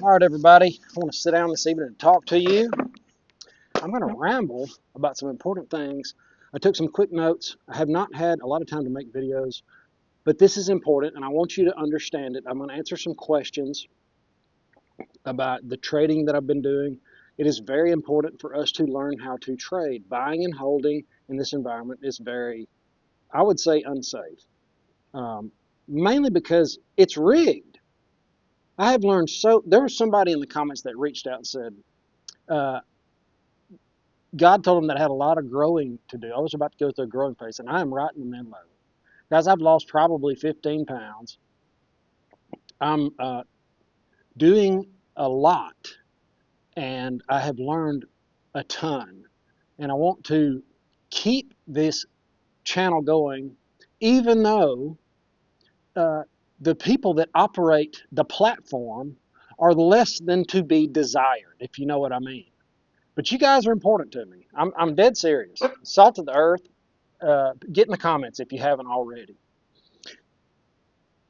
All right, everybody. I want to sit down this evening and talk to you. I'm going to ramble about some important things. I took some quick notes. I have not had a lot of time to make videos, but this is important, and I want you to understand it. I'm going to answer some questions about the trading that I've been doing. It is very important for us to learn how to trade. Buying and holding in this environment is very, I would say, unsafe, mainly because it's rigged. I have learned there was somebody in the comments that reached out and said, uh, God told him that I had a lot of growing to do. I was about to go through a growing phase, and I am right in the middle of it. Guys, I've lost probably 15 pounds. I'm doing a lot, and I have learned a ton. And I want to keep this channel going, even though uh, the people that operate the platform are less than to be desired, if you know what I mean. But you guys are important to me. I'm dead serious. Salt of the earth. Get in the comments if you haven't already.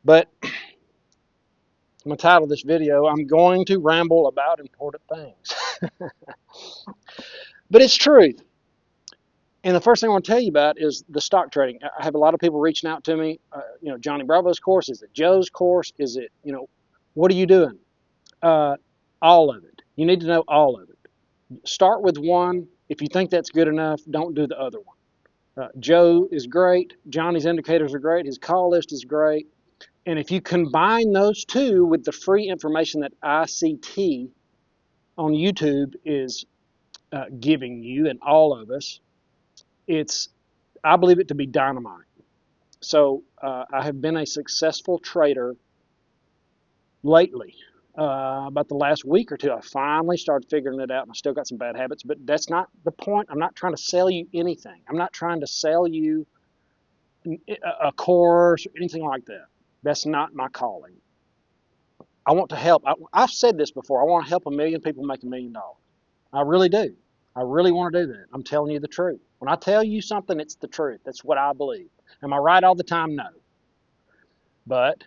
But I'm going to title this video, I'm going to ramble about important things. But it's truth. And the first thing I want to tell you about is the stock trading. I have a lot of people reaching out to me. Johnny Bravo's course. Is it Joe's course? Is it, what are you doing? All of it. You need to know all of it. Start with one. If you think that's good enough, don't do the other one. Joe is great. Johnny's indicators are great. His call list is great. And if you combine those two with the free information that ICT on YouTube is giving you and all of us, I believe it to be dynamite. So I have been a successful trader lately. About the last week or two, I finally started figuring it out, and I still got some bad habits, but that's not the point. I'm not trying to sell you anything. I'm not trying to sell you a course or anything like that. That's not my calling. I want to help. I've said this before. I want to help 1 million people make $1 million. I really do. I really want to do that. I'm telling you the truth. When I tell you something, it's the truth. That's what I believe. Am I right all the time? No. But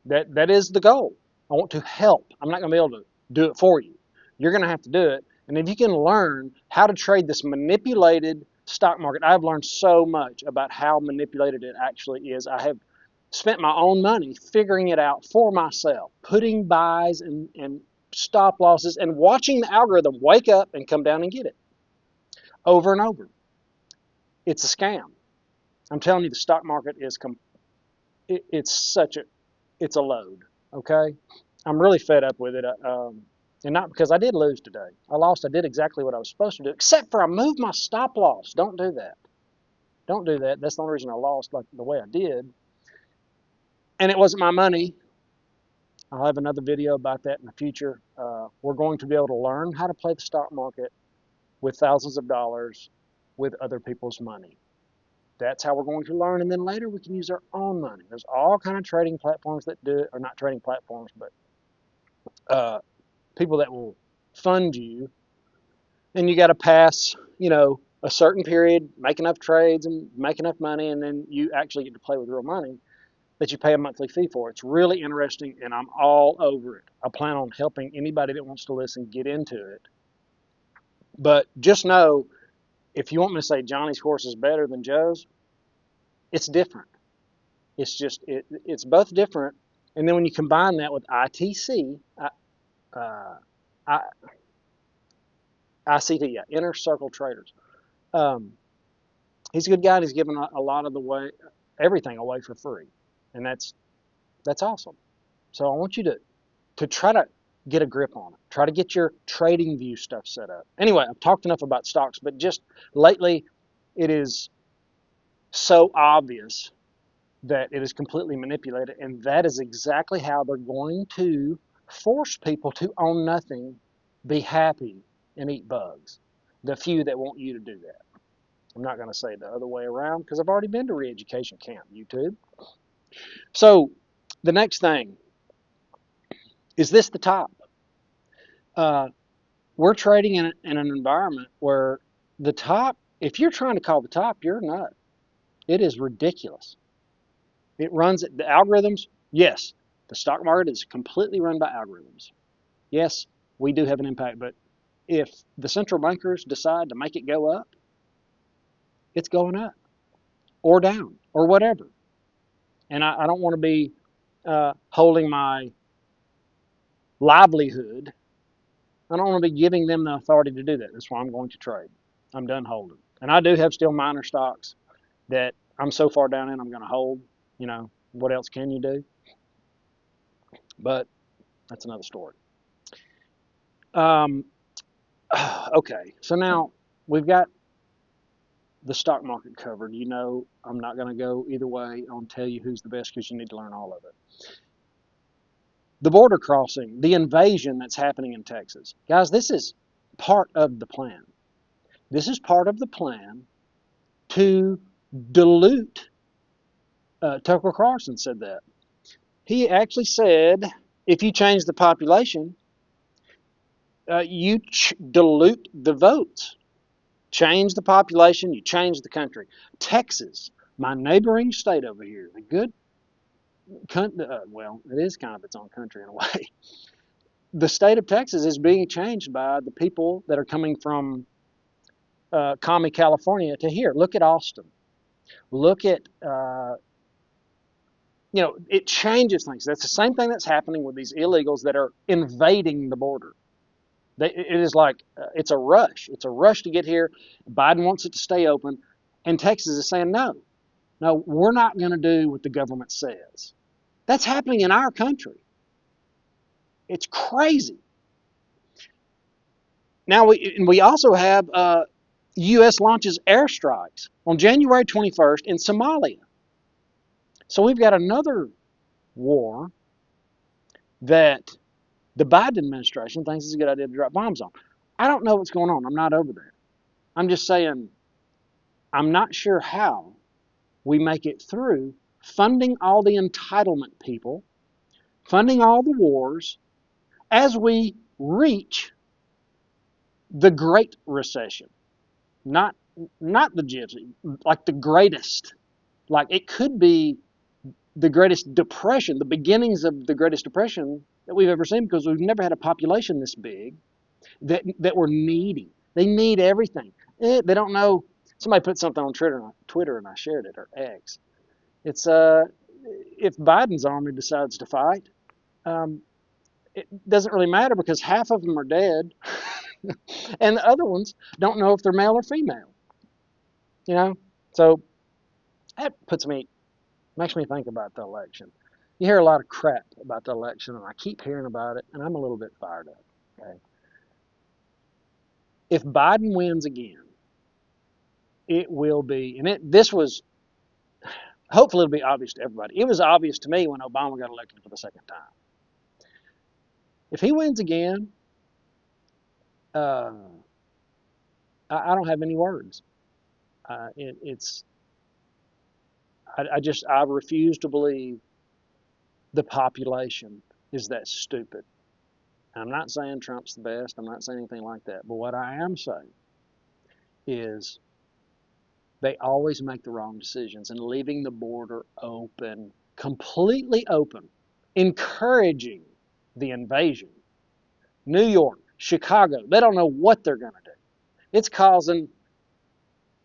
that is the goal. I want to help. I'm not going to be able to do it for you. You're going to have to do it. And if you can learn how to trade this manipulated stock market, I've learned so much about how manipulated it actually is. I have spent my own money figuring it out for myself, putting buys and stop losses and watching the algorithm wake up and come down and get it over and over. It's a scam. I'm telling you, the stock market it's a load. Okay, I'm really fed up with it. And not because I did lose today. I did exactly what I was supposed to do, except for I moved my stop loss. Don't do that. Don't do that. That's the only reason I lost like the way I did. And it wasn't my money. I'll have another video about that in the future. We're going to be able to learn how to play the stock market with thousands of dollars with other people's money. That's how we're going to learn, and then later we can use our own money. There's all kind of trading platforms that do it, or not trading platforms, but people that will fund you, and you got to pass, a certain period, make enough trades and make enough money, and then you actually get to play with real money that you pay a monthly fee for. It's really interesting, and I'm all over it. I plan on helping anybody that wants to listen get into it. But just know, if you want me to say Johnny's course is better than Joe's, it's different. It's both different. And then when you combine that with ITC, ICT, Inner Circle Traders, he's a good guy, and he's giving a lot of everything away for free, and that's awesome. So I want you to try to get a grip on it. Try to get your trading view stuff set up. Anyway, I've talked enough about stocks, but just lately it is so obvious that it is completely manipulated, and that is exactly how they're going to force people to own nothing, be happy, and eat bugs. The few that want you to do that. I'm not going to say the other way around because I've already been to re-education camp, YouTube. So the next thing, is this the top? We're trading in an environment where the top, if you're trying to call the top, you're not. It is ridiculous. It runs the algorithms. Yes, the stock market is completely run by algorithms. Yes, we do have an impact, but if the central bankers decide to make it go up, it's going up or down or whatever. And I don't want to be holding my livelihood. I don't want to be giving them the authority to do that. That's why I'm going to trade. I'm done holding. And I do have still minor stocks that I'm so far down in I'm going to hold. You know, what else can you do? But that's another story. Um, okay, so now we've got the stock market covered. You know, I'm not going to go either way on tell you who's the best because you need to learn all of it. The border crossing, the invasion that's happening in Texas. Guys, this is part of the plan. This is part of the plan to dilute. Tucker Carlson said that. He actually said if you change the population, you dilute the votes. Change the population, you change the country. Texas, my neighboring state over here, a good, well, it is kind of its own country in a way. The state of Texas is being changed by the people that are coming from commie California to here. Look at Austin. Look at, it changes things. That's the same thing that's happening with these illegals that are invading the border. It is like, it's a rush. It's a rush to get here. Biden wants it to stay open. And Texas is saying, no, we're not going to do what the government says. That's happening in our country. It's crazy. Now, we also have U.S. launches airstrikes on January 21st in Somalia. So we've got another war that the Biden administration thinks it's a good idea to drop bombs on. I don't know what's going on. I'm not over there. I'm just saying, I'm not sure how we make it through funding all the entitlement people, funding all the wars, as we reach the Great Recession. Not the gypsy, like the greatest. Like it could be the greatest depression, the beginnings of the greatest depression that we've ever seen, because we've never had a population this big that we're needy. They need everything. They don't know. Somebody put something on Twitter and I shared it, or X. It's if Biden's army decides to fight, it doesn't really matter because half of them are dead, and the other ones don't know if they're male or female. You know, so that makes me think about the election. You hear a lot of crap about the election, and I keep hearing about it, and I'm a little bit fired up. Okay, if Biden wins again, it will be, and this was hopefully it'll be obvious to everybody. It was obvious to me when Obama got elected for the second time. If he wins again, uh, I don't have any words. It's I refuse to believe the population is that stupid. I'm not saying Trump's the best. I'm not saying anything like that. But what I am saying is they always make the wrong decisions, and leaving the border open, completely open, encouraging the invasion. New York, Chicago, they don't know what they're going to do. It's causing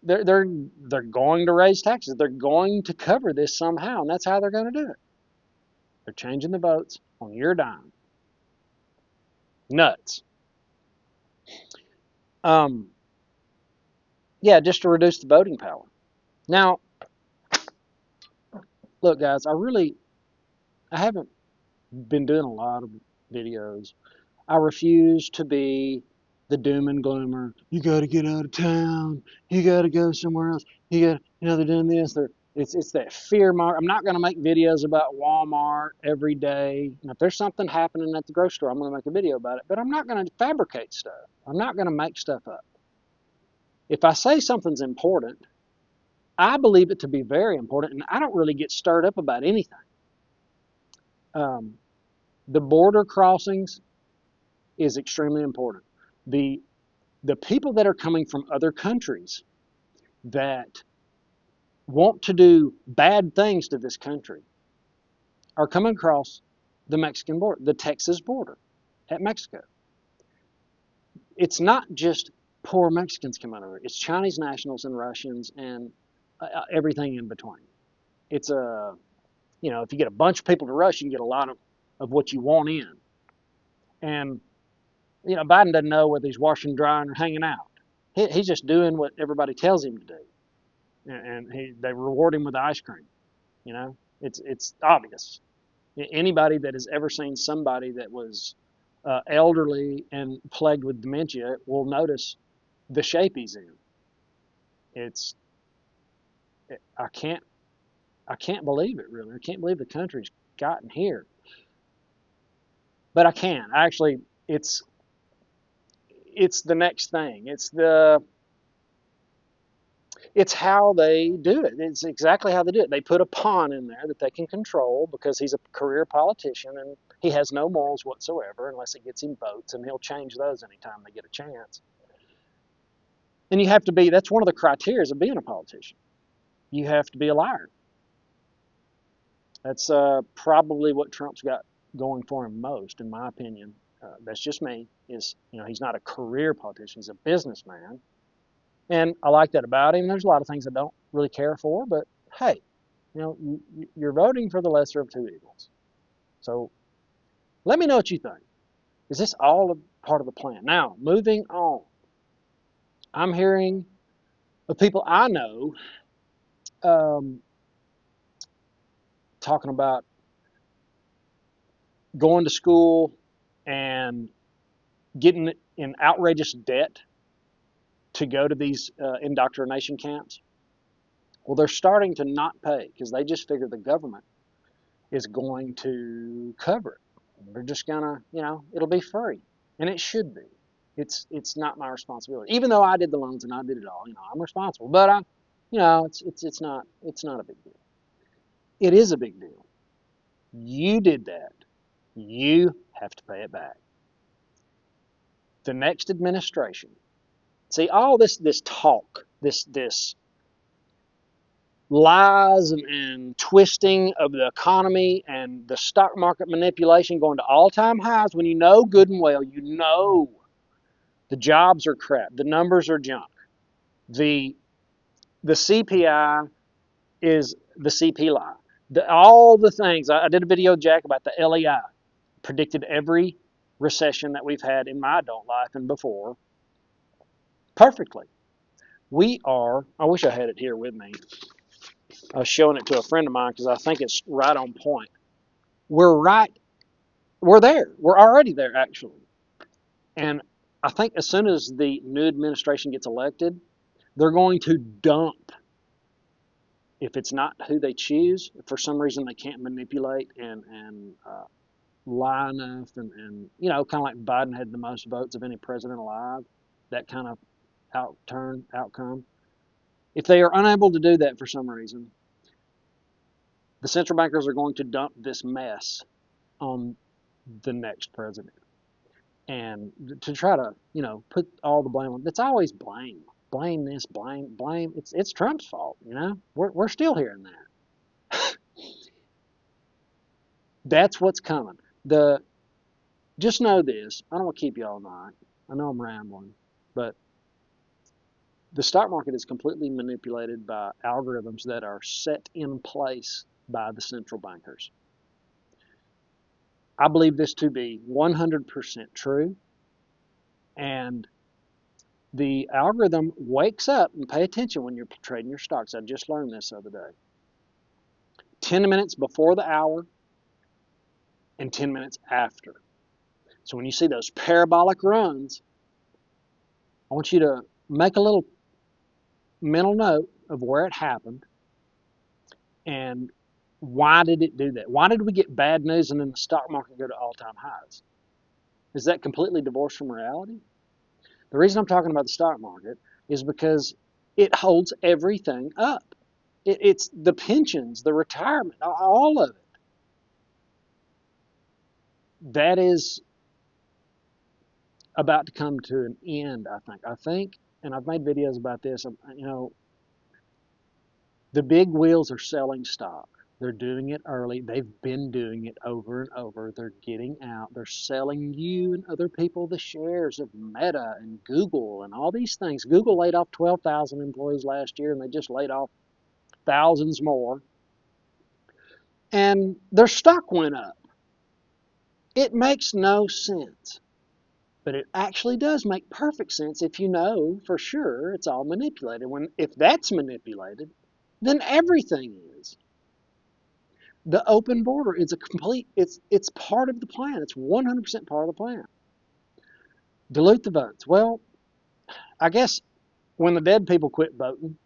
they're going to raise taxes. They're going to cover this somehow, and that's how they're going to do it. They're changing the votes on your dime. Nuts. Yeah, just to reduce the voting power. Now, look, guys, I haven't been doing a lot of videos. I refuse to be the doom and gloomer. You got to get out of town. You got to go somewhere else. They're doing this. It's that fear mark. I'm not going to make videos about Walmart every day. And if there's something happening at the grocery store, I'm going to make a video about it. But I'm not going to fabricate stuff. I'm not going to make stuff up. If I say something's important, I believe it to be very important, and I don't really get stirred up about anything. The border crossings is extremely important. The people that are coming from other countries that want to do bad things to this country are coming across the Mexican border, the Texas border. at Mexico. It's not just poor Mexicans coming over. It's Chinese nationals and Russians and everything in between. It's a, if you get a bunch of people to rush, you can get a lot of what you want in. And, Biden doesn't know whether he's washing, drying, or hanging out. He's just doing what everybody tells him to do. And they reward him with ice cream. It's obvious. Anybody that has ever seen somebody that was elderly and plagued with dementia will notice the shape he's in. I can't believe it, really. I can't believe the country's gotten here. But I can. Actually, it's the next thing. It's how they do it. It's exactly how they do it. They put a pawn in there that they can control because he's a career politician and he has no morals whatsoever unless it gets him votes, and he'll change those anytime they get a chance. And you have to be, that's one of the criteria of being a politician. You have to be a liar. That's probably what Trump's got going for him most, in my opinion. That's just me, is, he's not a career politician, he's a businessman. And I like that about him. There's a lot of things I don't really care for, but hey, you're voting for the lesser of two evils. So let me know what you think. Is this all a part of the plan? Now, moving on. I'm hearing of people I know talking about going to school and getting in outrageous debt to go to these indoctrination camps. Well, they're starting to not pay because they just figure the government is going to cover it. They're just gonna, it'll be free, and it should be. It's not my responsibility, even though I did the loans and I did it all. I'm responsible, but it's not a big deal. It is a big deal. You did that. You have to pay it back. The next administration. See, all this talk, this lies and twisting of the economy and the stock market manipulation going to all-time highs when you know good and well, the jobs are crap, the numbers are junk, the CPI is the CPI. All the things. I did a video, Jack, about the LEI. Predicted every recession that we've had in my adult life and before perfectly. I wish I had it here with me. I was showing it to a friend of mine because I think it's right on point. We're there. We're already there, actually. And I think as soon as the new administration gets elected, they're going to dump. If it's not who they choose, if for some reason they can't manipulate and lie enough, and kind of like Biden had the most votes of any president alive, that kind of outcome. If they are unable to do that for some reason, the central bankers are going to dump this mess on the next president, and to try to put all the blame on. It's always blame this, blame. It's Trump's fault. We're still hearing that. That's what's coming. Just know this. I don't want to keep you all night. I know I'm rambling, but the stock market is completely manipulated by algorithms that are set in place by the central bankers. I believe this to be 100% true, and the algorithm wakes up, and pay attention when you're trading your stocks. I just learned this the other day. 10 minutes before the hour and 10 minutes after. So when you see those parabolic runs, I want you to make a little mental note of where it happened and why did it do that? Why did we get bad news and then the stock market go to all-time highs? Is that completely divorced from reality? The reason I'm talking about the stock market is because it holds everything up. It's the pensions, the retirement, all of it. That is about to come to an end, I think, and I've made videos about this, the big wheels are selling stock. They're doing it early. They've been doing it over and over. They're getting out. They're selling you and other people the shares of Meta and Google and all these things. Google laid off 12,000 employees last year, and they just laid off thousands more. And their stock went up. It makes no sense. But it actually does make perfect sense if you know for sure it's all manipulated. If that's manipulated, then everything is. The open border is it's part of the plan. It's 100% part of the plan. Dilute the votes. Well, I guess when the dead people quit voting,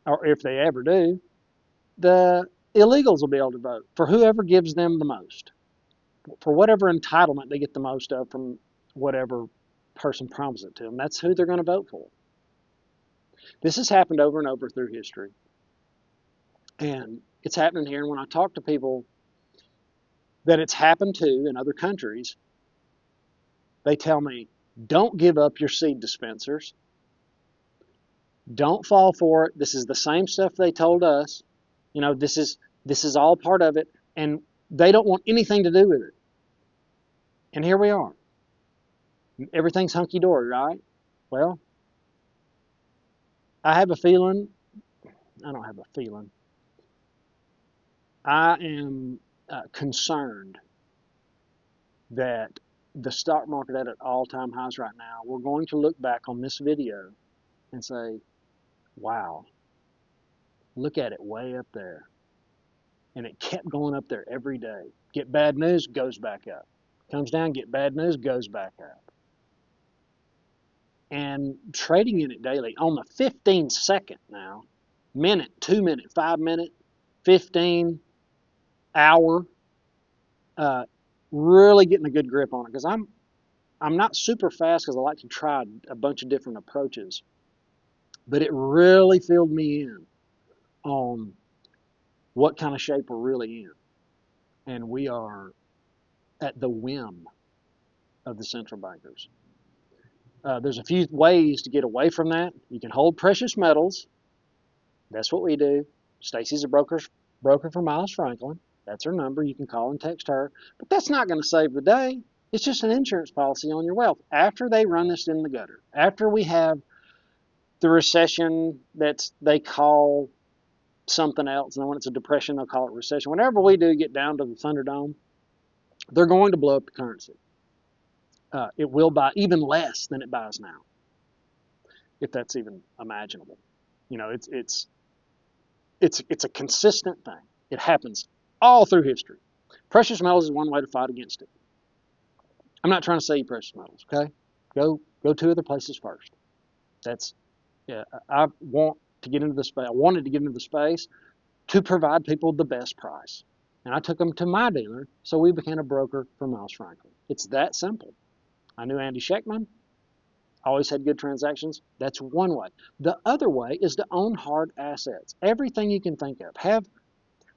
or if they ever do, the illegals will be able to vote for whoever gives them the most, for whatever entitlement they get the most of from whatever person promises it to them. That's who they're going to vote for. This has happened over and over through history. And it's happening here. And when I talk to people that it's happened to in other countries, they tell me, don't give up your seed dispensers. Don't fall for it. This is the same stuff they told us. You know, this is all part of it. And they don't want anything to do with it. And here we are. Everything's hunky-dory, right? Well, I have a feeling. I don't have a feeling. I am concerned that the stock market at all-time highs right now, we're going to look back on this video and say, wow, look at it way up there. And it kept going up there every day. Get bad news, goes back up. Comes down, get bad news, goes back up. And trading in it daily on the 15-second now, minute, 2 minute, 5 minute, 15 hour, really getting a good grip on it, because I'm not super fast because I like to try a bunch of different approaches, but it really filled me in on what kind of shape we're really in, and we are at the whim of the central bankers. There's a few ways to get away from that. You can hold precious metals. That's what we do. Stacy's a broker for Miles Franklin. That's her number. You can call and text her. But that's not going to save the day. It's just an insurance policy on your wealth. After they run this in the gutter, after we have the recession that they call something else, and when it's a depression, they'll call it recession. Whenever we do get down to the Thunderdome, they're going to blow up the currency. It will buy even less than it buys now, if that's even imaginable. You know, it's a consistent thing. It happens all through history. Precious metals is one way to fight against it. I'm not trying to sell you precious metals, okay? Go to other places first. I want to get into the space. I wanted to get into the space to provide people the best price. And I took them to my dealer, so we became a broker for Miles Franklin. It's that simple. I knew Andy Scheckman, always had good transactions. That's one way. The other way is to own hard assets. Everything you can think of. Have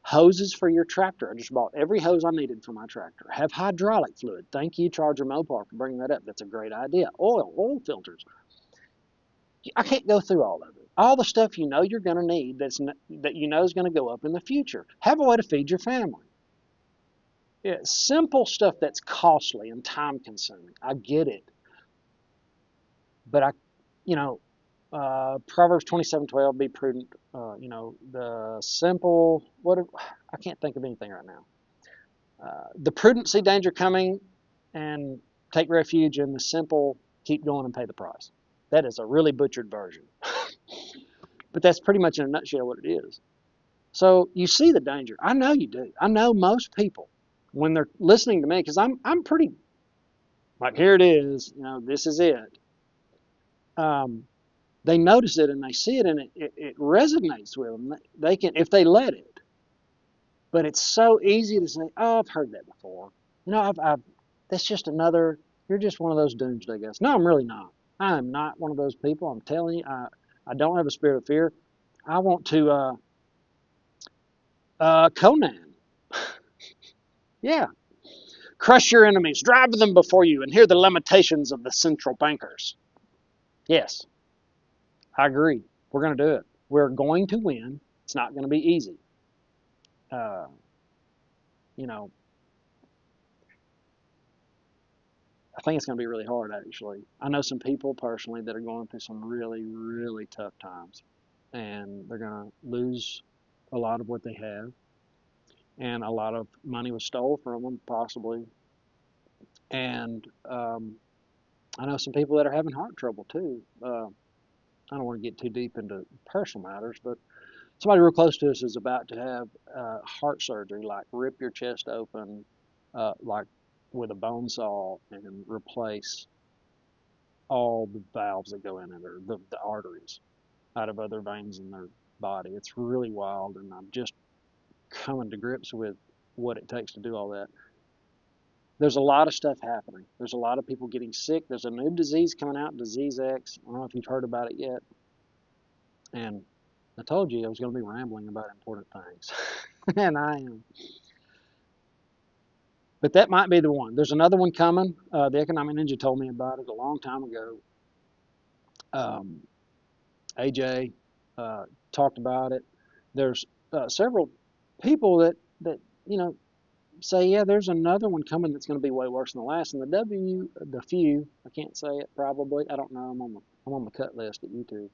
hoses for your tractor. I just bought every hose I needed for my tractor. Have hydraulic fluid. Thank you, Charger Mopar, for bringing that up. That's a great idea. Oil filters. I can't go through all of it. All the stuff you know you're going to need that you know is going to go up in the future. Have a way to feed your family. Yeah, simple stuff that's costly and time consuming. I get it. But Proverbs 27:12, be prudent. The simple, I can't think of anything right now. The prudent see danger coming and take refuge, and the simple keep going and pay the price. That is a really butchered version. But that's pretty much in a nutshell what it is. So you see the danger. I know you do. I know most people, when they're listening to me, because I'm pretty, like, here it is, this is it. They notice it and they see it, and it resonates with them. They can, if they let it. But it's so easy to say, oh, I've heard that before. That's just another, you're just one of those doomsday guys. No, I'm really not. I am not one of those people. I'm telling you, I don't have a spirit of fear. I want to, Conan. Yeah. Crush your enemies, drive them before you, and hear the lamentations of the central bankers. Yes, I agree. We're going to do it. We're going to win. It's not going to be easy. uh, you know, I think it's going to be really hard, actually. I know some people personally that are going through some really, really tough times, and they're going to lose a lot of what they have, and a lot of money was stole from them, possibly. And I know some people that are having heart trouble too. I don't want to get too deep into personal matters, but somebody real close to us is about to have heart surgery, like rip your chest open, like with a bone saw, and replace all the valves that go in it, or the arteries out of other veins in their body. It's really wild, and I'm just coming to grips with what it takes to do all that. There's a lot of stuff happening. There's a lot of people getting sick. There's a new disease coming out, Disease X. I don't know if you've heard about it yet. And I told you I was going to be rambling about important things. And I am. But that might be the one. There's another one coming. The Economic Ninja told me about it a long time ago. AJ talked about it. There's several people that you know say, yeah, there's another one coming that's going to be way worse than the last. And the few, I can't say it probably. I don't know. I'm on the cut list at YouTube.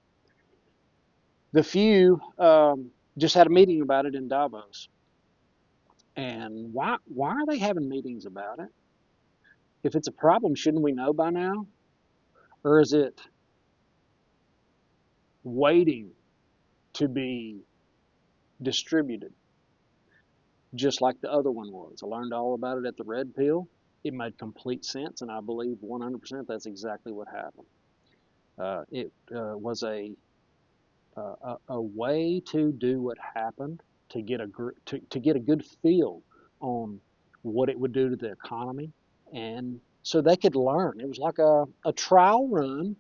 The few just had a meeting about it in Davos. And why are they having meetings about it? If it's a problem, shouldn't we know by now? Or is it waiting to be distributed, just like the other one was? I learned all about it at the Red Pill. It made complete sense, and I believe 100% that's exactly what happened. It was a way to do what happened to get to get a good feel on what it would do to the economy, and so they could learn. It was like a trial run,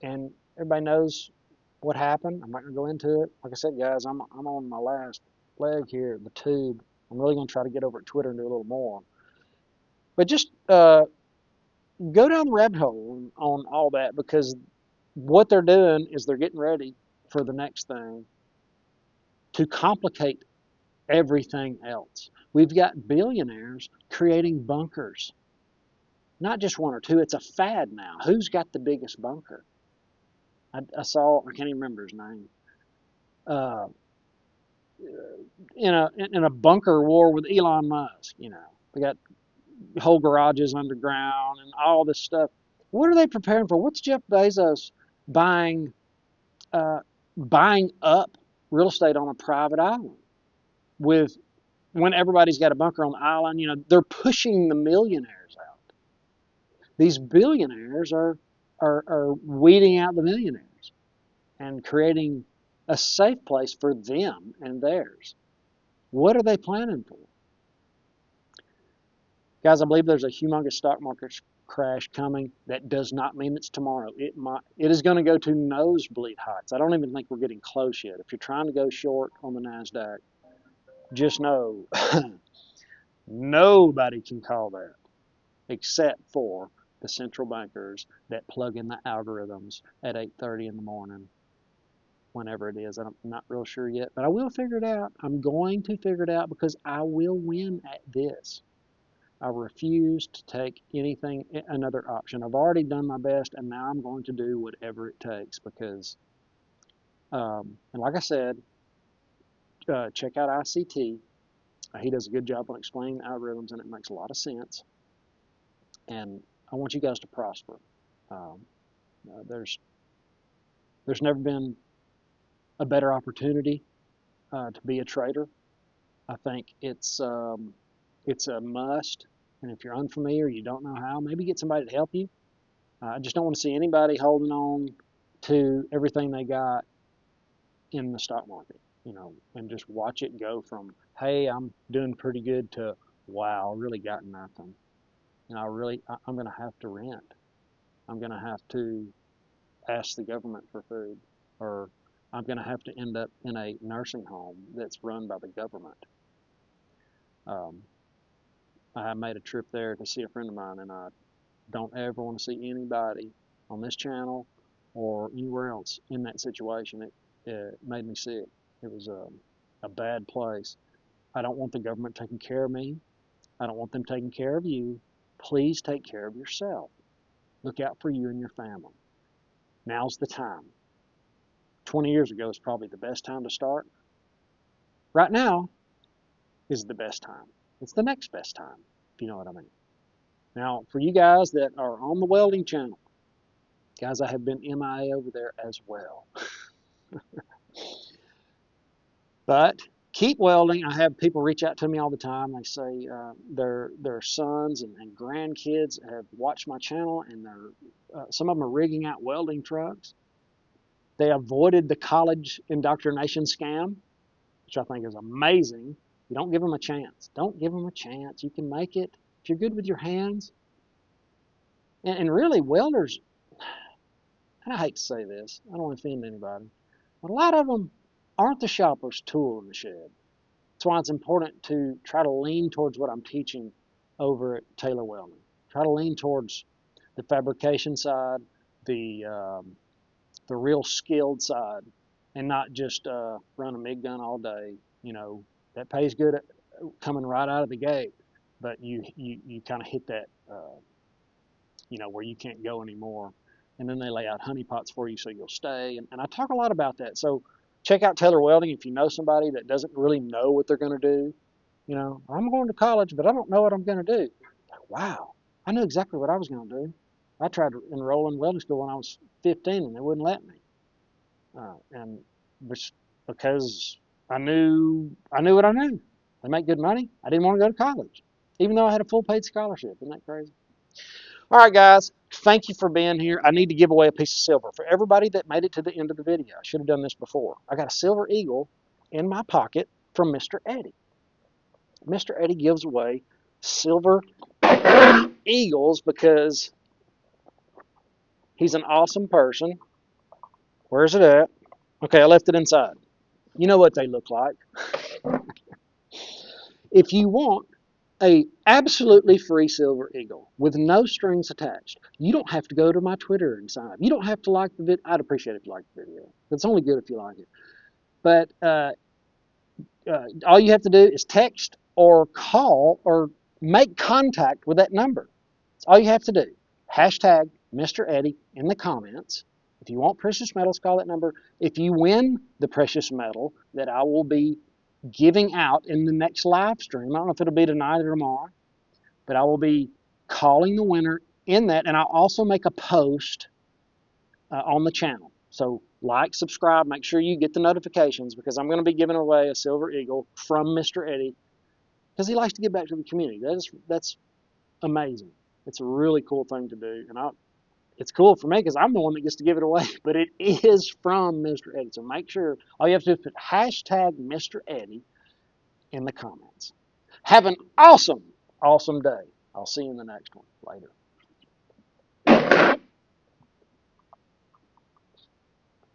and everybody knows what happened. I'm not going to go into it. Like I said, guys, I'm on my last leg here, the tube. I'm really going to try to get over at Twitter and do a little more. But just go down the rabbit hole on all that, because what they're doing is they're getting ready for the next thing to complicate everything else. We've got billionaires creating bunkers. Not just one or two, it's a fad now. Who's got the biggest bunker? I saw, I can't even remember his name. Uh, in a bunker war with Elon Musk, they got whole garages underground and all this stuff. What are they preparing for? What's Jeff Bezos buying uh, buying up real estate on a private island with, when everybody's got a bunker on the island? They're pushing the millionaires out. These billionaires are weeding out the millionaires and creating a safe place for them and theirs. What are they planning for? Guys, I believe there's a humongous stock market crash coming. That does not mean it's tomorrow. It is going to go to nosebleed heights. I don't even think we're getting close yet. If you're trying to go short on the NASDAQ, just know nobody can call that except for the central bankers that plug in the algorithms at 8:30 in the morning, whenever it is. I'm not real sure yet, but I will figure it out. I'm going to figure it out, because I will win at this. I refuse to take another option. I've already done my best, and now I'm going to do whatever it takes, because, and like I said, check out ICT. He does a good job on explaining the algorithms, and it makes a lot of sense. And I want you guys to prosper. Um, there's never been a better opportunity to be a trader. I think it's a must. And if you're unfamiliar, you don't know how, maybe get somebody to help you. I just don't want to see anybody holding on to everything they got in the stock market, and just watch it go from, hey, I'm doing pretty good, to, wow, I really got nothing. I'm going to have to rent. I'm going to have to ask the government for food, or I'm going to have to end up in a nursing home that's run by the government. I made a trip there to see a friend of mine, and I don't ever want to see anybody on this channel or anywhere else in that situation. It made me sick. It was a bad place. I don't want the government taking care of me. I don't want them taking care of you. Please take care of yourself. Look out for you and your family. Now's the time. 20 years ago is probably the best time to start. Right now is the best time. It's the next best time, if you know what I mean. Now, for you guys that are on the welding channel, guys, I have been MIA over there as well. But keep welding. I have people reach out to me all the time. They say their sons and grandkids have watched my channel, and some of them are rigging out welding trucks. They avoided the college indoctrination scam, which I think is amazing. You don't give them a chance. Don't give them a chance. You can make it if you're good with your hands. And really, welders, and I hate to say this, I don't want to offend anybody, but a lot of them aren't the sharpest tool in the shed. That's why it's important to try to lean towards what I'm teaching over at Taylor Welding. Try to lean towards the fabrication side, the real skilled side, and not just run a MIG gun all day. You know, that pays good coming right out of the gate, but you kind of hit that, where you can't go anymore. And then they lay out honeypots for you so you'll stay. And I talk a lot about that. So check out Taylor Welding if you know somebody that doesn't really know what they're going to do. I'm going to college, but I don't know what I'm going to do. Like, wow, I knew exactly what I was going to do. I tried to enroll in welding school when I was 15, and they wouldn't let me. And because I knew what I knew. They make good money. I didn't want to go to college, even though I had a full paid scholarship. Isn't that crazy? All right, guys, thank you for being here. I need to give away a piece of silver for everybody that made it to the end of the video. I should have done this before. I got a silver eagle in my pocket from Mr. Eddie. Mr. Eddie gives away silver eagles because he's an awesome person. Where's it at? Okay, I left it inside. You know what they look like. If you want a absolutely free silver eagle with no strings attached, you don't have to go to my Twitter and sign up. You don't have to like the video. I'd appreciate it if you like the video. It's only good if you like it. But all you have to do is text or call or make contact with that number. That's all you have to do. Hashtag Mr. Eddie in the comments. If you want precious metals, call that number. If you win the precious metal that I will be giving out in the next live stream, I don't know if it'll be tonight or tomorrow, but I will be calling the winner in that, and I'll also make a post on the channel. So like, subscribe, make sure you get the notifications, because I'm going to be giving away a silver eagle from Mr. Eddie because he likes to give back to the community. That's amazing. It's a really cool thing to do, and it's cool for me because I'm the one that gets to give it away, but it is from Mr. Eddie. So make sure, all you have to do is put hashtag Mr. Eddie in the comments. Have an awesome, awesome day. I'll see you in the next one. Later.